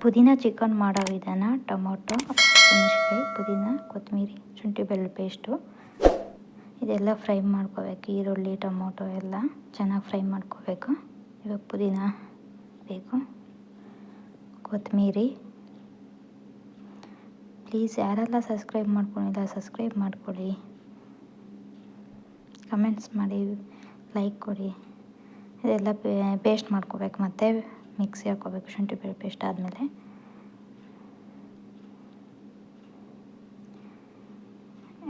ಪುದೀನ ಚಿಕನ್ ಮಾಡೋ ವಿಧಾನ: ಟೊಮೊಟೊ, ಮೆಣಸಿನ್ಕಾಯಿ, ಪುದೀನ, ಕೊತ್ತಂಬರಿ, ಶುಂಠಿ ಬೆಳ್ಳುಳ್ಳಿ ಪೇಸ್ಟು ಇದೆಲ್ಲ ಫ್ರೈ ಮಾಡ್ಕೋಬೇಕು. ಈರುಳ್ಳಿ ಟೊಮೊಟೊ ಎಲ್ಲ ಚೆನ್ನಾಗಿ ಫ್ರೈ ಮಾಡ್ಕೋಬೇಕು. ಇವಾಗ ಪುದೀನ ಬೇಕು, ಕೊತ್ತಂಬರಿ. ಪ್ಲೀಸ್ ಯಾರೆಲ್ಲ ಸಬ್ಸ್ಕ್ರೈಬ್ ಮಾಡ್ಕೊಂಡಿಲ್ಲ ಸಬ್ಸ್ಕ್ರೈಬ್ ಮಾಡ್ಕೊಳ್ಳಿ, ಕಮೆಂಟ್ಸ್ ಮಾಡಿ, ಲೈಕ್ ಕೊಡಿ. ಇದೆಲ್ಲ ಪೇಸ್ಟ್ ಮಾಡ್ಕೋಬೇಕು. ಮತ್ತು ಮಿಕ್ಸಿ ಹಾಕ್ಕೋಬೇಕು. ಶುಂಠಿ ಬೆಳ್ಳುಳ್ಳಿ ಪೇಸ್ಟ್ ಆದಮೇಲೆ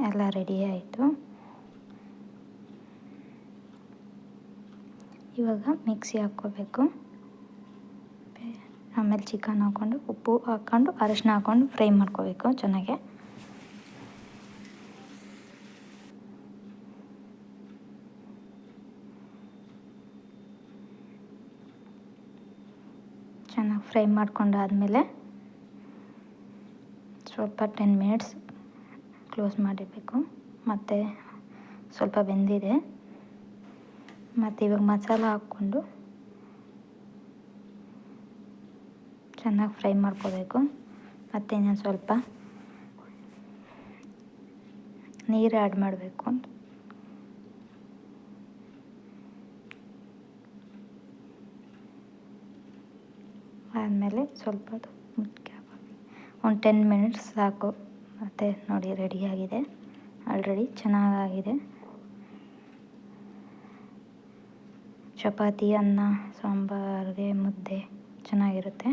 ಎಲ್ಲ ರೆಡಿ ಆಯಿತು. ಇವಾಗ ಮಿಕ್ಸಿ ಹಾಕ್ಕೋಬೇಕು. ಆಮೇಲೆ ಚಿಕನ್ ಹಾಕ್ಕೊಂಡು ಉಪ್ಪು ಹಾಕ್ಕೊಂಡು ಅರಿಶಿನ ಹಾಕ್ಕೊಂಡು ಫ್ರೈ ಮಾಡ್ಕೋಬೇಕು ಚೆನ್ನಾಗಿ. ಚೆನ್ನಾಗಿ ಫ್ರೈ ಮಾಡ್ಕೊಂಡಾದಮೇಲೆ ಸ್ವಲ್ಪ 10 ಮಿನಿಟ್ಸ್ ಕ್ಲೋಸ್ ಮಾಡಿರಬೇಕು. ಮತ್ತು ಸ್ವಲ್ಪ ಬೆಂದಿದೆ. ಮತ್ತು ಇವಾಗ ಮಸಾಲ ಹಾಕ್ಕೊಂಡು ಚೆನ್ನಾಗಿ ಫ್ರೈ ಮಾಡ್ಕೋಬೇಕು. ಮತ್ತು ಇನ್ನೊಂದು ಸ್ವಲ್ಪ ನೀರು ಆ್ಯಡ್ ಮಾಡಬೇಕು. ಆದಮೇಲೆ ಸ್ವಲ್ಪ ಮುಚ್ಚಿ ಹಾಕಬೇಕು. ಒಂದು 10 ಮಿನಿಟ್ಸ್ ಸಾಕು. ಮತ್ತು ನೋಡಿ ರೆಡಿಯಾಗಿದೆ. ಆಲ್ರೆಡಿ ಚೆನ್ನಾಗಾಗಿದೆ. ಚಪಾತಿ, ಅನ್ನ, ಸಾಂಬಾರಿಗೆ, ಮುದ್ದೆ ಚೆನ್ನಾಗಿರುತ್ತೆ.